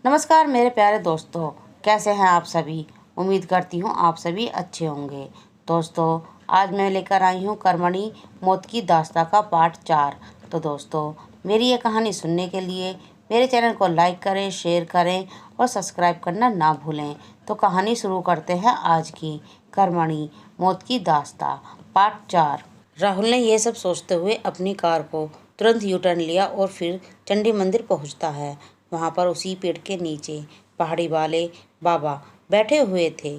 नमस्कार मेरे प्यारे दोस्तों, कैसे हैं आप सभी। उम्मीद करती हूँ आप सभी अच्छे होंगे। दोस्तों, आज मैं लेकर आई हूँ कर्मणी मौत की दास्तां का पार्ट 4। तो दोस्तों, मेरी ये कहानी सुनने के लिए मेरे चैनल को लाइक करें, शेयर करें और सब्सक्राइब करना ना भूलें। तो कहानी शुरू करते हैं आज की कर्मणी मौत की दास्तां पार्ट 4। राहुल ने यह सब सोचते हुए अपनी कार को तुरंत यू टर्न लिया और फिर चंडी मंदिर पहुंचता है। वहां पर उसी पेड़ के नीचे पहाड़ी वाले बाबा बैठे हुए थे।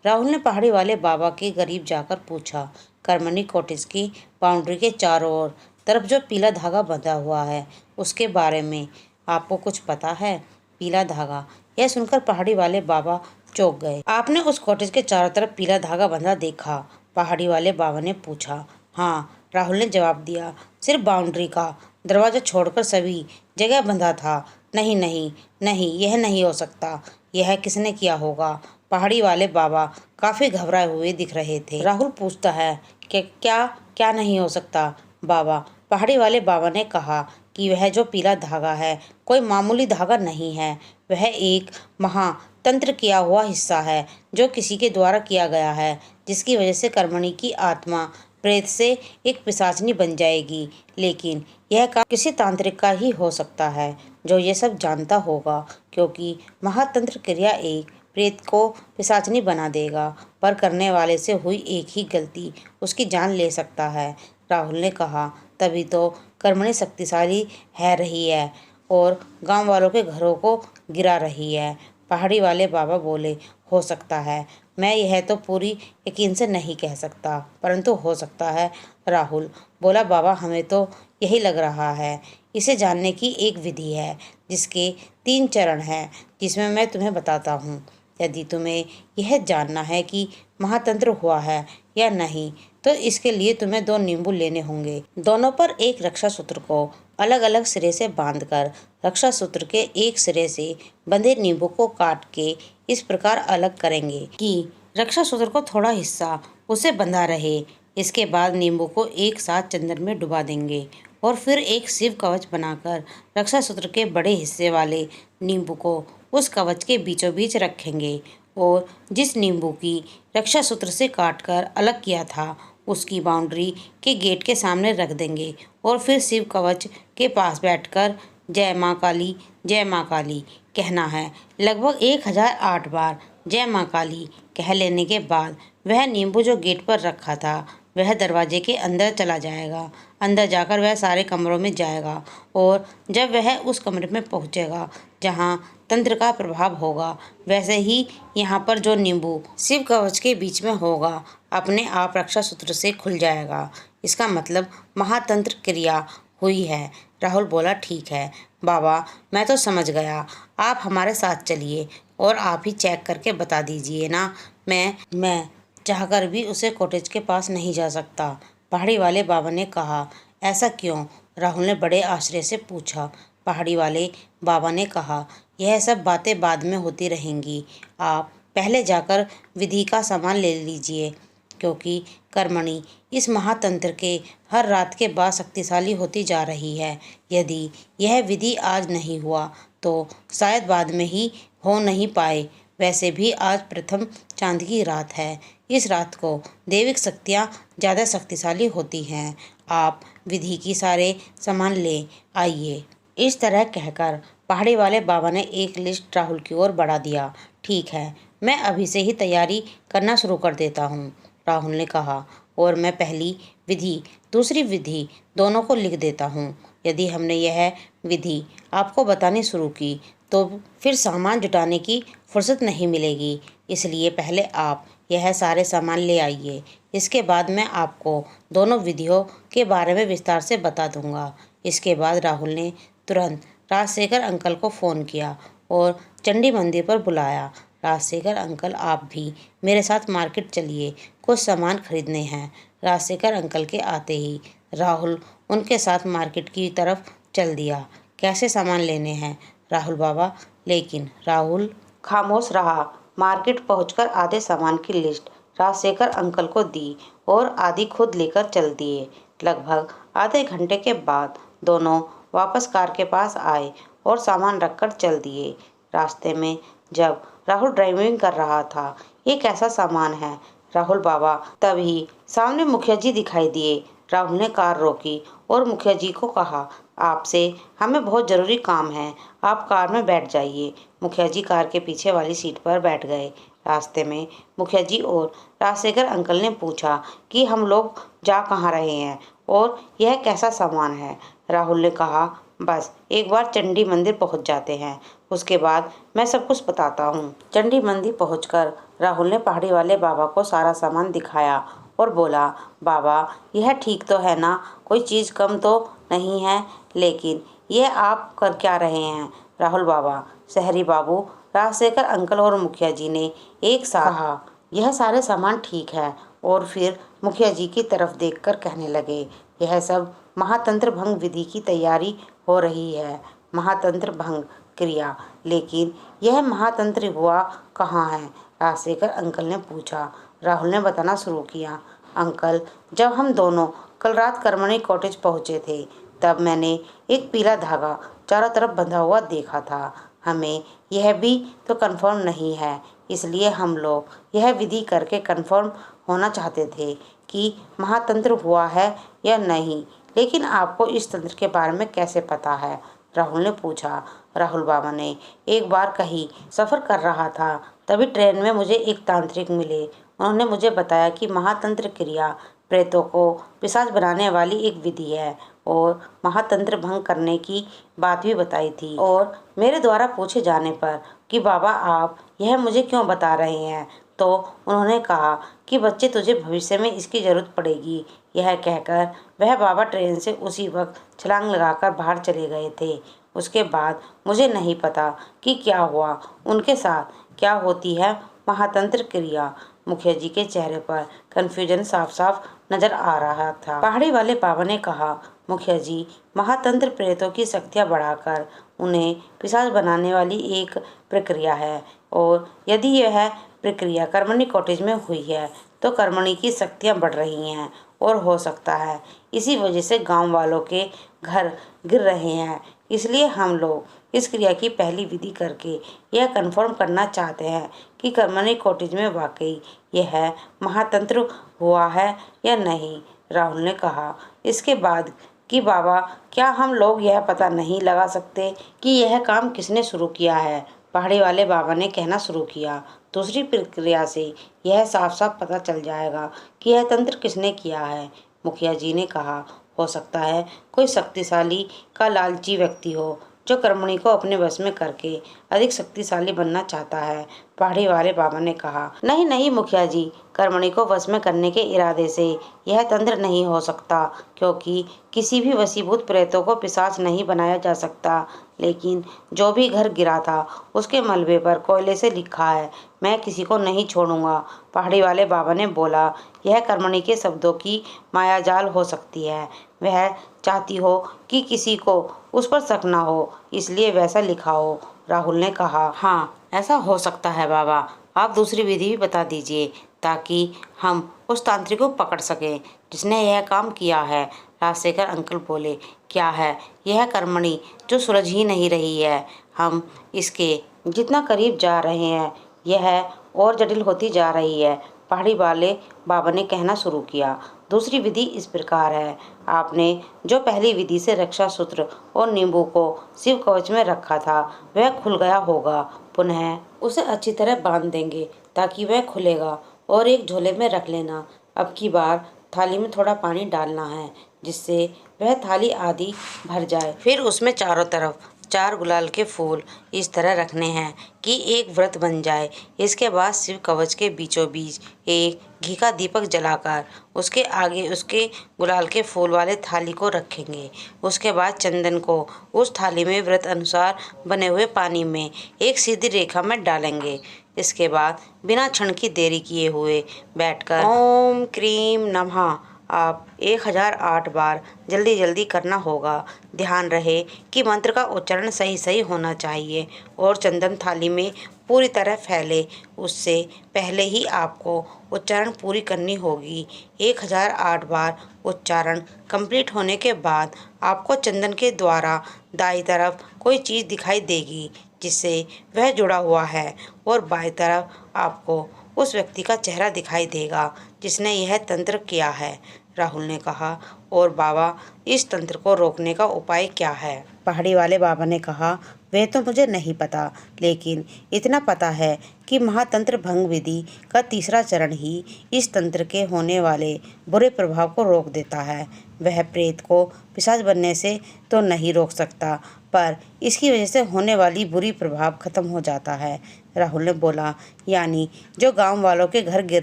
राहुल ने पहाड़ी वाले बाबा के करीब जाकर पूछा, कर्मणी कॉटेज की बाउंड्री के चारों ओर तरफ जो पीला धागा बंधा हुआ है उसके बारे में आपको कुछ पता है? पीला धागा। यह सुनकर पहाड़ी वाले बाबा चौंक गए। आपने उस कॉटेज के चारों तरफ पीला धागा बंधा देखा? पहाड़ी वाले बाबा ने पूछा। हाँ, राहुल ने जवाब दिया। सिर्फ बाउंड्री का दरवाजा छोड़कर सभी जगह बंधा था। नहीं नहीं नहीं, यह नहीं हो सकता। यह किसने किया होगा? पहाड़ी वाले बाबा काफी घबराए हुए दिख रहे थे। राहुल पूछता है कि क्या क्या नहीं हो सकता बाबा? पहाड़ी वाले बाबा ने कहा कि वह जो पीला धागा है कोई मामूली धागा नहीं है। वह एक महातंत्र किया हुआ हिस्सा है जो किसी के द्वारा किया गया है, जिसकी वजह से कर्मणी की आत्मा प्रेत से एक पिशाचनी बन जाएगी। लेकिन यह काम किसी तांत्रिक का ही हो सकता है जो ये सब जानता होगा, क्योंकि महातंत्र क्रिया एक प्रेत को पिशाचनी बना देगा, पर करने वाले से हुई एक ही गलती उसकी जान ले सकता है। राहुल ने कहा, तभी तो कर्मणी शक्तिशाली है रही है और गांव वालों के घरों को गिरा रही है। पहाड़ी वाले बाबा बोले, हो सकता है। मैं यह तो पूरी यकीन से नहीं कह सकता, परंतु हो सकता है। राहुल बोला, बाबा हमें तो यही लग रहा है। इसे जानने की एक विधि है जिसके 3 चरण हैं, जिसमें मैं तुम्हें बताता हूँ। यदि तुम्हें यह जानना है कि महातंत्र हुआ है या नहीं, तो इसके लिए तुम्हें 2 नींबू लेने होंगे। दोनों पर एक रक्षा सूत्र को अलग अलग सिरे से बांधकर रक्षा सूत्र के एक सिरे से बंधे नींबू को काट के इस प्रकार अलग करेंगे कि रक्षा सूत्र को थोड़ा हिस्सा उसे बंधा रहे। इसके बाद नींबू को एक साथ चंदन में डुबा देंगे और फिर एक शिव कवच बनाकर रक्षा सूत्र के बड़े हिस्से वाले नींबू को उस कवच के बीचों बीच रखेंगे और जिस नींबू की रक्षा सूत्र से काटकर अलग किया था उसकी बाउंड्री के गेट के सामने रख देंगे और फिर शिव कवच के पास बैठकर जय माँ काली, जय माँ काली कहना है। लगभग 1008 बार जय माँ काली कह लेने के बाद वह नींबू जो गेट पर रखा था वह दरवाजे के अंदर चला जाएगा। अंदर जाकर वह सारे कमरों में जाएगा और जब वह उस कमरे में पहुंचेगा जहां तंत्र का प्रभाव होगा, वैसे ही यहाँ पर जो नींबू शिव कवच के बीच में होगा अपने आप रक्षा सूत्र से खुल जाएगा। इसका मतलब महातंत्र क्रिया हुई है। राहुल बोला, ठीक है बाबा, मैं तो समझ गया। आप हमारे साथ चलिए और आप ही चेक करके बता दीजिए ना। मैं चाहकर भी उसे कॉटेज के पास नहीं जा सकता। पहाड़ी वाले बाबा ने कहा। ऐसा क्यों? राहुल ने बड़े आश्चर्य से पूछा। पहाड़ी वाले बाबा ने कहा, यह सब बातें बाद में होती रहेंगी। आप पहले जाकर विधि का सामान ले लीजिए, क्योंकि कर्मणी इस महातंत्र के हर रात के बाद शक्तिशाली होती जा रही है। यदि यह विधि आज नहीं हुआ तो शायद बाद में ही हो नहीं पाए। वैसे भी आज प्रथम चांद की रात है। इस रात को दैविक शक्तियाँ ज़्यादा शक्तिशाली होती हैं। आप विधि की सारे सामान ले आइए। इस तरह कहकर पहाड़ी वाले बाबा ने एक लिस्ट राहुल की ओर बढ़ा दिया। ठीक है, मैं अभी से ही तैयारी करना शुरू कर देता हूँ, राहुल ने कहा, और मैं पहली विधि दूसरी विधि दोनों को लिख देता हूँ। यदि हमने यह विधि आपको बतानी शुरू की तो फिर सामान जुटाने की फुर्सत नहीं मिलेगी। इसलिए पहले आप यह सारे सामान ले आइए। इसके बाद मैं आपको दोनों विधियों के बारे में विस्तार से बता दूंगा। इसके बाद राहुल ने तुरंत राजशेखर अंकल को फ़ोन किया और चंडी मंदिर पर बुलाया। राजशेखर अंकल, आप भी मेरे साथ मार्केट चलिए, कुछ सामान खरीदने हैं। राजशेखर अंकल के आते ही राहुल उनके साथ मार्केट की तरफ चल दिया। कैसे सामान लेने हैं राहुल बाबा? लेकिन राहुल खामोश रहा। मार्केट पहुंचकर आधे सामान की लिस्ट राजशेखर अंकल को दी और आधी खुद लेकर चल दिए। लगभग आधे घंटे के बाद दोनों वापस कार के पास आए और सामान रखकर चल दिए। रास्ते में जब राहुल ड्राइविंग कर रहा था, ये कैसा सामान है राहुल बाबा। तभी सामने मुखिया जी दिखाई दिए। राहुल ने कार रोकी और मुखिया जी को कहा, आपसे हमें बहुत ज़रूरी काम है, आप कार में बैठ जाइए। मुखिया जी कार के पीछे वाली सीट पर बैठ गए। रास्ते में मुखिया जी और राजशेखर अंकल ने पूछा कि हम लोग जा कहाँ रहे हैं और यह कैसा सामान है। राहुल ने कहा, बस एक बार चंडी मंदिर पहुंच जाते हैं, उसके बाद मैं सब कुछ बताता हूँ। चंडी मंदिर पहुंचकर राहुल ने पहाड़ी वाले बाबा को सारा सामान दिखाया और बोला, बाबा यह ठीक तो है ना, कोई चीज़ कम तो नहीं है, लेकिन यह आप कर क्या रहे हैं। राहुल बाबा, शहरी बाबू, राजशेखर अंकल और मुखिया जी ने एक साथ कहा, यह सारे सामान ठीक है। और फिर मुखिया जी की तरफ देखकर कहने लगे, यह सब महातंत्र भंग विधि की तैयारी हो रही है। महातंत्र भंग क्रिया, लेकिन यह महातंत्र हुआ कहाँ है। राजशेखर अंकल ने पूछा। राहुल ने बताना शुरू किया, अंकल जब हम दोनों कल रात करमणी कॉटेज पहुँचे थे, तब मैंने एक पीला धागा चारों तरफ बंधा हुआ देखा था। हमें यह भी तो कंफर्म नहीं है, इसलिए हम लोग यह विधि करके कंफर्म होना चाहते थे कि महातंत्र हुआ है या नहीं। लेकिन आपको इस तंत्र के बारे में कैसे पता है। राहुल ने पूछा। राहुल बाबा ने एक बार कहीं सफ़र कर रहा था, तभी ट्रेन में मुझे एक तांत्रिक मिले। उन्होंने मुझे बताया कि महातंत्र क्रिया प्रेतों को पिशाच बनाने वाली एक विधि है और महातंत्र भंग करने की बात भी बताई थी। और मेरे द्वारा पूछे जाने पर कि बाबा आप यह मुझे क्यों बता रहे हैं, तो उन्होंने कहा कि बच्चे तुझे भविष्य में इसकी ज़रूरत पड़ेगी। यह कहकर वह बाबा ट्रेन से उसी वक्त छलांग लगाकर बाहर चले गए थे। उसके बाद मुझे नहीं पता कि क्या हुआ उनके साथ, क्या होती है महातंत्र क्रिया। मुखिया जी के चेहरे पर कन्फ्यूजन साफ साफ नजर आ रहा था। पहाड़ी वाले बाबा ने कहा, मुखिया जी महातंत्र प्रेतों की शक्तियाँ बढ़ाकर उन्हें पिशाच बनाने वाली एक प्रक्रिया है, और यदि यह प्रक्रिया करमणी कॉटेज में हुई है तो करमणी की शक्तियाँ बढ़ रही हैं और हो सकता है इसी वजह से गांव वालों के घर गिर रहे हैं। इसलिए हम लोग इस क्रिया की पहली विधि करके यह कंफर्म करना चाहते हैं कि करमणी कॉटेज में वाकई यह महातंत्र हुआ है या नहीं। राहुल ने कहा, इसके बाद कि बाबा क्या हम लोग यह पता नहीं लगा सकते कि यह काम किसने शुरू किया है। पहाड़ी वाले बाबा ने कहना शुरू किया, दूसरी प्रक्रिया से यह साफ साफ पता चल जाएगा कि यह तंत्र किसने किया है। मुखिया जी ने कहा, हो सकता है कोई शक्तिशाली का लालची व्यक्ति हो जो करमणी को अपने वश में करके अधिक शक्तिशाली बनना चाहता है। पहाड़ी वाले बाबा ने कहा, नहीं नहीं मुखिया जी, करमणी को वश में करने के इरादे से यह तंत्र नहीं हो सकता, क्योंकि किसी भी वशीभूत प्रेतों को पिशाच नहीं बनाया जा सकता। लेकिन जो भी घर गिरा था उसके मलबे पर कोयले से लिखा है, मैं किसी को नहीं छोड़ूंगा। पहाड़ी वाले बाबा ने बोला, यह करमणी के शब्दों की मायाजाल हो सकती है। वह चाहती हो कि किसी को उस पर शक ना हो, इसलिए वैसा लिखा हो। राहुल ने कहा, हाँ ऐसा हो सकता है बाबा, आप दूसरी विधि भी बता दीजिए ताकि हम उस तांत्रिक को पकड़ सकें जिसने यह काम किया है। राजशेखर अंकल बोले, क्या है यह करमणी जो सुलझ ही नहीं रही है। हम इसके जितना करीब जा रहे हैं यह और जटिल होती जा रही है। पहाड़ी वाले बाबा ने कहना शुरू किया, दूसरी विधि इस प्रकार है, आपने जो पहली विधि से रक्षा सूत्र और नींबू को शिव कवच में रखा था वह खुल गया होगा। पुनः उसे अच्छी तरह बांध देंगे ताकि वह खुलेगा, और एक झोले में रख लेना। अब की बार थाली में थोड़ा पानी डालना है जिससे वह थाली आधी भर जाए। फिर उसमें चारों तरफ 4 गुलाल के फूल इस तरह रखने हैं कि एक व्रत बन जाए। इसके बाद शिव कवच के बीचों बीच एक घी का दीपक जलाकर उसके आगे उसके गुलाल के फूल वाले थाली को रखेंगे। उसके बाद चंदन को उस थाली में व्रत अनुसार बने हुए पानी में एक सीधी रेखा में डालेंगे। इसके बाद बिना क्षण की देरी किए हुए बैठकर ओम क्रीम नमः आप 1008 बार जल्दी जल्दी करना होगा। ध्यान रहे कि मंत्र का उच्चारण सही सही होना चाहिए और चंदन थाली में पूरी तरह फैले, उससे पहले ही आपको उच्चारण पूरी करनी होगी। 1008 बार उच्चारण कंप्लीट होने के बाद आपको चंदन के द्वारा दाईं तरफ कोई चीज़ दिखाई देगी जिससे वह जुड़ा हुआ है और बाईं तरफ आपको उस व्यक्ति का चेहरा दिखाई देगा जिसने यह तंत्र किया है। राहुल ने कहा, और बाबा, इस तंत्र को रोकने का उपाय क्या है? पहाड़ी वाले बाबा ने कहा, वह तो मुझे नहीं पता, लेकिन इतना पता है कि महातंत्र भंग विधि का तीसरा चरण ही इस तंत्र के होने वाले बुरे प्रभाव को रोक देता है। वह प्रेत को पिशाच बनने से तो नहीं रोक सकता, पर इसकी वजह से होने वाली बुरी प्रभाव खत्म हो जाता है। राहुल ने बोला, यानी जो गांव वालों के घर गिर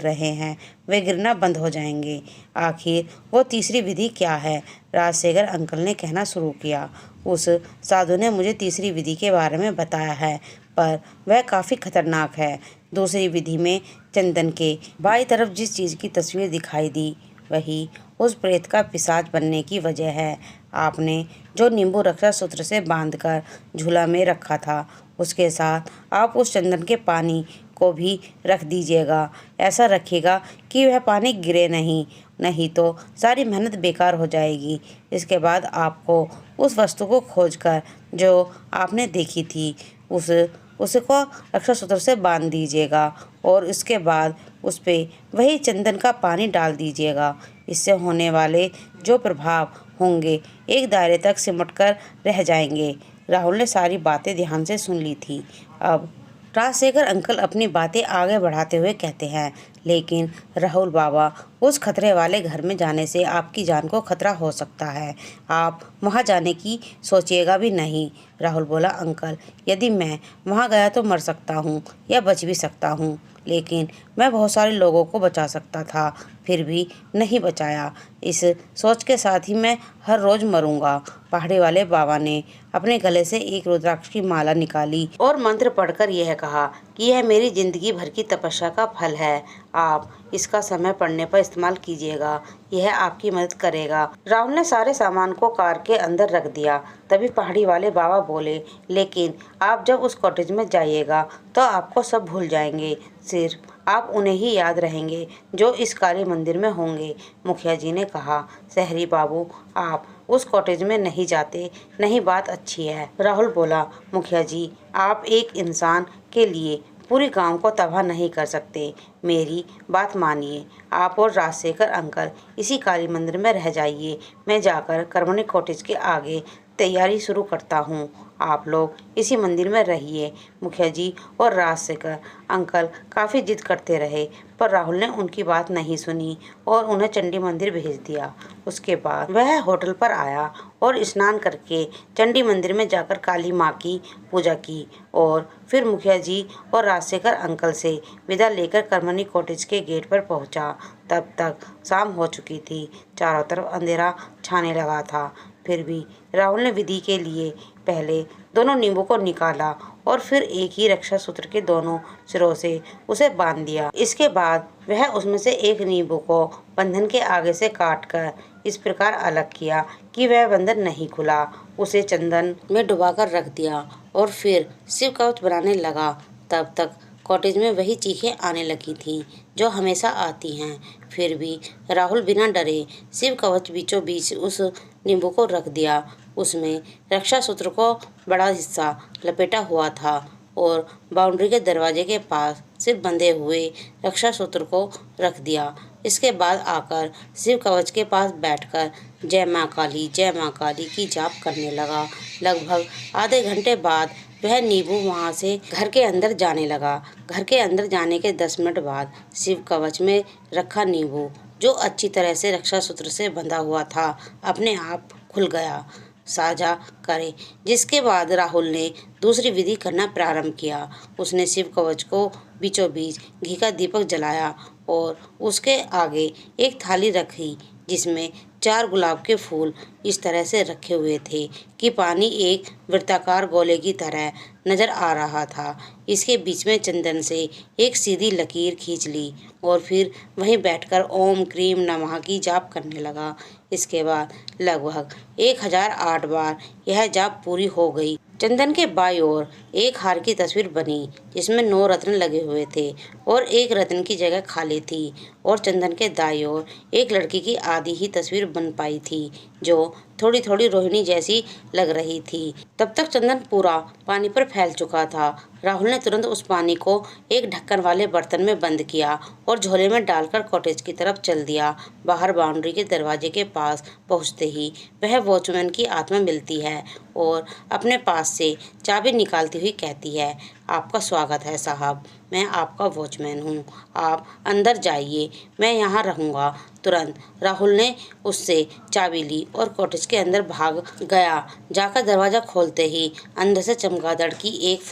रहे हैं वे गिरना बंद हो जाएंगे। आखिर वो तीसरी विधि क्या है? राजशेखर अंकल ने कहना शुरू किया। उस साधु ने मुझे तीसरी विधि के बारे में बताया है, पर वह काफ़ी खतरनाक है। दूसरी विधि में चंदन के बाईं तरफ जिस चीज़ की तस्वीर दिखाई दी वही उस प्रेत का पिशाच बनने की वजह है। आपने जो नींबू रक्षा सूत्र से बांधकर झूला में रखा था उसके साथ आप उस चंदन के पानी को भी रख दीजिएगा। ऐसा रखिएगा कि वह पानी गिरे नहीं तो सारी मेहनत बेकार हो जाएगी। इसके बाद आपको उस वस्तु को खोजकर जो आपने देखी थी उसको रक्षा सूत्र से बांध दीजिएगा और इसके बाद उस पे वही चंदन का पानी डाल दीजिएगा। इससे होने वाले जो प्रभाव होंगे एक दायरे तक सिमट कर रह जाएंगे। राहुल ने सारी बातें ध्यान से सुन ली थी। अब राजशेखर अंकल अपनी बातें आगे बढ़ाते हुए कहते हैं, लेकिन राहुल बाबा, उस खतरे वाले घर में जाने से आपकी जान को खतरा हो सकता है। आप वहां जाने की सोचिएगा भी नहीं। राहुल बोला, अंकल, यदि मैं वहां गया तो मर सकता हूँ या बच भी सकता हूँ, लेकिन मैं बहुत सारे लोगों को बचा सकता था, फिर भी नहीं बचाया। इस सोच के साथ ही मैं हर रोज़ मरूंगा। पहाड़ी वाले बाबा ने अपने गले से एक रुद्राक्ष की माला निकाली और मंत्र पढ़कर यह कहा कि यह मेरी जिंदगी भर की तपस्या का फल है। आप इसका समय पड़ने पर इस्तेमाल कीजिएगा, यह आपकी मदद करेगा। राहुल ने सारे सामान को कार के अंदर रख दिया। तभी पहाड़ी वाले बाबा बोले, लेकिन आप जब उस कॉटेज में जाइएगा तो आपको सब भूल जाएंगे, सिर्फ आप उन्हें ही याद रहेंगे जो इस काली मंदिर में होंगे। मुखिया जी ने कहा, शहरी बाबू, आप उस कॉटेज में नहीं जाते, नहीं बात अच्छी है। राहुल बोला, मुखिया जी, आप एक इंसान के लिए पूरी गांव को तबाह नहीं कर सकते। मेरी बात मानिए, आप और राजशेखर अंकल इसी काली मंदिर में रह जाइए। मैं जाकर कर्मणी कॉटेज के आगे तैयारी शुरू करता हूँ। आप लोग इसी मंदिर में रहिए। मुखिया जी और राजशेखर अंकल काफ़ी जिद करते रहे, पर राहुल ने उनकी बात नहीं सुनी और उन्हें चंडी मंदिर भेज दिया। उसके बाद वह होटल पर आया और स्नान करके चंडी मंदिर में जाकर काली माँ की पूजा की और फिर मुखिया जी और राजशेखर अंकल से विदा लेकर कर्मणी कॉटेज के गेट पर पहुंचा। तब तक शाम हो चुकी थी, चारों तरफ अंधेरा छाने लगा था। फिर भी राहुल ने विधि के लिए पहले दोनों नींबू को निकाला और फिर एक ही रक्षा सूत्र के दोनों सिरों से उसे बांध दिया। इसके बाद वह उसमें से एक नींबू को बंधन के आगे से काटकर इस प्रकार अलग किया कि वह बंधन नहीं खुला। उसे चंदन में डुबाकर रख दिया और फिर शिव कवच बनाने लगा। तब तक कॉटेज में वही चीखें आने लगी थीं जो हमेशा आती हैं। फिर भी राहुल बिना डरे शिव कवच बीचों बीच उस नींबू को रख दिया। उसमें रक्षा सूत्र को बड़ा हिस्सा लपेटा हुआ था और बाउंड्री के दरवाजे के पास सिर्फ बंधे हुए रक्षा सूत्र को रख दिया। इसके बाद आकर शिव कवच के पास बैठकर जय माँ काली की जाप करने लगा। लगभग आधे घंटे बाद वह नींबू वहाँ से घर के अंदर जाने लगा। घर के अंदर जाने के 10 मिनट बाद शिव कवच में रखा नींबू, जो अच्छी तरह से रक्षा सूत्र से बंधा हुआ था, अपने आप खुल गया। साझा करें। जिसके बाद राहुल ने दूसरी विधि करना प्रारंभ किया। उसने शिव कवच को बीचों बीच घी का दीपक जलाया और उसके आगे एक थाली रखी जिसमें 4 गुलाब के फूल इस तरह से रखे हुए थे कि पानी एक वृत्ताकार गोले की तरह नजर आ रहा था। इसके बीच में चंदन से एक सीधी लकीर खींच ली और फिर वहीं बैठकर ओम क्रीम नमः की जाप करने लगा। इसके बाद लगभग 1008 बार यह जाप पूरी हो गई। चंदन के बाईं ओर एक हार की तस्वीर बनी जिसमें 9 रत्न लगे हुए थे और एक रत्न की जगह खाली थी और चंदन के दाईं ओर एक लड़की की आधी ही तस्वीर बन पाई थी जो थोड़ी थोड़ी रोहिणी जैसी लग रही थी। तब तक चंदन पूरा पानी पर फैल चुका था। राहुल ने तुरंत उस पानी को एक ढक्कन वाले बर्तन में बंद किया और झोले में डालकर कॉटेज की तरफ चल दिया। बाहर बाउंड्री के दरवाजे के पास पहुंचते ही वह वॉचमैन की आत्मा मिलती है और अपने पास से चाबी निकालती हुई कहती है, आपका स्वागत है साहब, मैं आपका वॉचमैन हूँ, आप अंदर जाइए, मैं यहाँ रहूँगा। तुरंत राहुल ने उससे चाबी ली और कॉटेज के अंदर भाग गया। जाकर दरवाजा खोलते ही अंदर से चमगादड़ की एक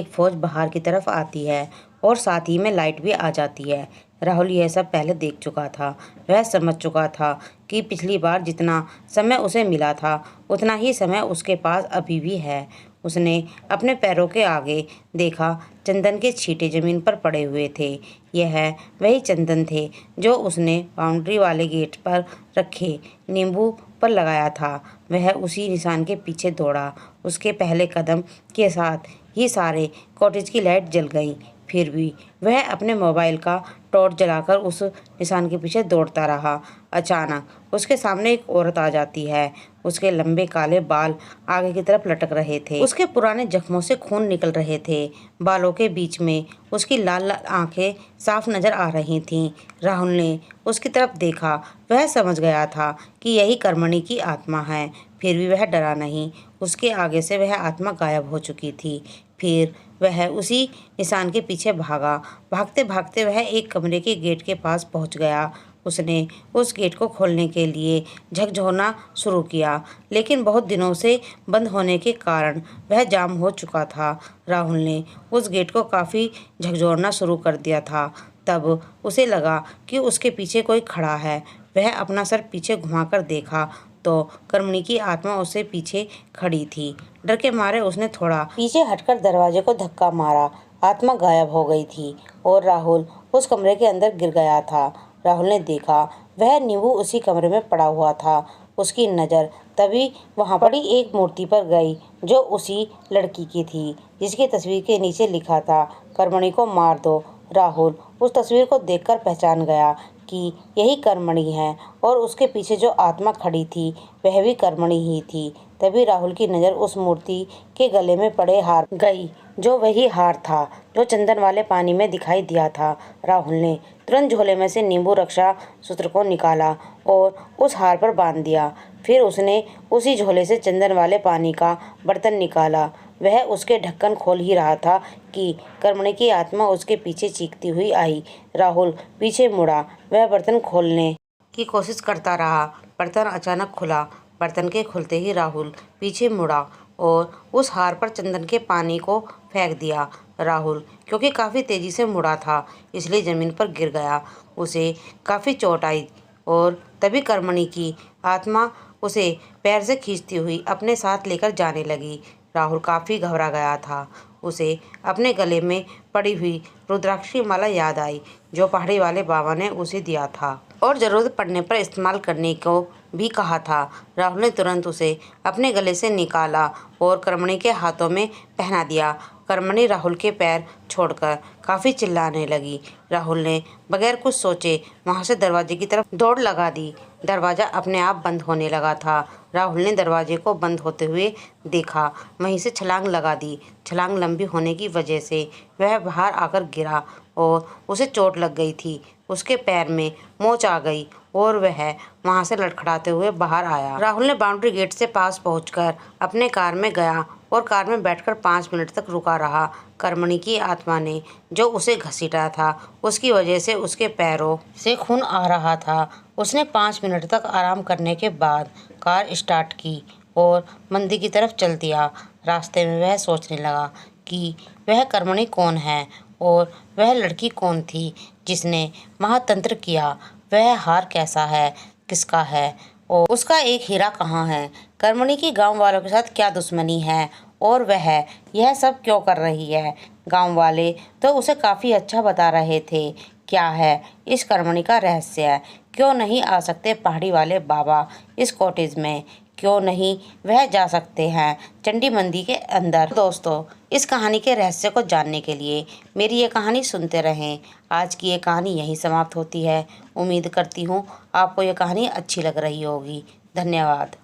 फौज बाहर की तरफ आती है और साथ ही में लाइट भी आ जाती है। राहुल यह सब पहले देख चुका था। वह समझ चुका था कि पिछली बार जितना समय उसे मिला था उतना ही समय उसके पास अभी भी है। उसने अपने पैरों के आगे देखा, चंदन के छींटे जमीन पर पड़े हुए थे। यह वही चंदन थे जो उसने बाउंड्री वाले गेट पर रखे नींबू पर लगाया था। वह उसी निशान के पीछे दौड़ा। उसके पहले कदम के साथ ही सारे कॉटेज की लाइट जल गई। फिर भी वह अपने मोबाइल का टॉर्च जलाकर उस निशान के पीछे दौड़ता रहा। अचानक उसके सामने एक औरत आ जाती है। उसके लंबे काले बाल आगे की तरफ लटक रहे थे। उसके पुराने जख्मों से खून निकल रहे थे। बालों के बीच में उसकी लाल लाल आंखें साफ नजर आ रही थीं। राहुल ने उसकी तरफ देखा। वह समझ गया था कि यही कर्मणी की आत्मा है। फिर भी वह डरा नहीं। उसके आगे से वह आत्मा गायब हो चुकी थी। फिर वह उसी निशान के पीछे भागा। भागते भागते वह एक कमरे के गेट के पास पहुंच गया। उसने उस गेट को खोलने के लिए झकझोरना शुरू किया, लेकिन बहुत दिनों से बंद होने के कारण वह जाम हो चुका था। राहुल ने उस गेट को काफ़ी झकझोरना शुरू कर दिया था। तब उसे लगा कि उसके पीछे कोई खड़ा है। वह अपना सर पीछे घुमाकर देखा तो कर्मणी की आत्मा उससे पीछे खड़ी थी। डर के मारे उसने थोड़ा पीछे हटकर दरवाजे को धक्का मारा। आत्मा गायब हो गई थी और राहुल उस कमरे के अंदर गिर गया था। राहुल ने देखा वह नींबू उसी कमरे में पड़ा हुआ था। उसकी नज़र तभी वहां पड़ी एक मूर्ति पर गई जो उसी लड़की की थी जिसकी तस्वीर के नीचे लिखा था, कर्मणी को मार दो। राहुल उस तस्वीर को देखकर पहचान गया कि यही कर्मणी है और उसके पीछे जो आत्मा खड़ी थी वह भी कर्मणी ही थी। तभी राहुल की नज़र उस मूर्ति के गले में पड़े हार गई, जो वही हार था जो चंदन वाले पानी में दिखाई दिया था। राहुल ने तुरंत झोले में से नींबू रक्षा सूत्र को निकाला और उस हार पर बांध दिया। फिर उसने उसी झोले से चंदन वाले पानी का बर्तन निकाला। वह उसके ढक्कन खोल ही रहा था कि कर्मणी की आत्मा उसके पीछे चीखती हुई आई। राहुल पीछे मुड़ा। वह बर्तन खोलने की कोशिश करता रहा। बर्तन अचानक खुला। बर्तन के खुलते ही राहुल पीछे मुड़ा और उस हार पर चंदन के पानी को फेंक दिया। राहुल क्योंकि काफ़ी तेज़ी से मुड़ा था इसलिए ज़मीन पर गिर गया। उसे काफ़ी चोट आई और तभी कर्मणी की आत्मा उसे पैर से खींचती हुई अपने साथ लेकर जाने लगी। राहुल काफ़ी घबरा गया था। उसे अपने गले में पड़ी हुई रुद्राक्ष की माला याद आई जो पहाड़ी वाले बाबा ने उसे दिया था और ज़रूरत पड़ने पर इस्तेमाल करने को भी कहा था। राहुल ने तुरंत उसे अपने गले से निकाला और कर्मणी के हाथों में पहना दिया। कर्मणी राहुल के पैर छोड़कर काफ़ी चिल्लाने लगी। राहुल ने बगैर कुछ सोचे वहां से दरवाजे की तरफ दौड़ लगा दी। दरवाज़ा अपने आप बंद होने लगा था। राहुल ने दरवाजे को बंद होते हुए देखा, वहीं से छलांग लगा दी। छलांग लंबी होने की वजह से वह बाहर आकर गिरा और उसे चोट लग गई थी। उसके पैर में मोच आ गई और वह वहां से लड़खड़ाते हुए बाहर आया। राहुल ने बाउंड्री गेट से पास पहुंचकर अपने कार में गया और कार में बैठकर 5 मिनट तक रुका रहा। कर्मणी की आत्मा ने जो उसे घसीटा था उसकी वजह से उसके पैरों से खून आ रहा था। उसने 5 मिनट तक आराम करने के बाद कार स्टार्ट की और मंदिर की तरफ चल दिया। रास्ते में वह सोचने लगा कि वह कर्मणी कौन है और वह लड़की कौन थी जिसने महातंत्र किया। वह हार कैसा है, किसका है और उसका एक हीरा कहाँ है। कर्मणी की गांव वालों के साथ क्या दुश्मनी है और वह यह सब क्यों कर रही है। गांव वाले तो उसे काफ़ी अच्छा बता रहे थे। क्या है इस कर्मणी का रहस्य? क्यों नहीं आ सकते पहाड़ी वाले बाबा इस कॉटेज में? क्यों नहीं, वह जा सकते हैं चंडी मंदिर के अंदर। दोस्तों, इस कहानी के रहस्य को जानने के लिए मेरी ये कहानी सुनते रहें। आज की ये कहानी यहीं समाप्त होती है। उम्मीद करती हूँ आपको ये कहानी अच्छी लग रही होगी। धन्यवाद।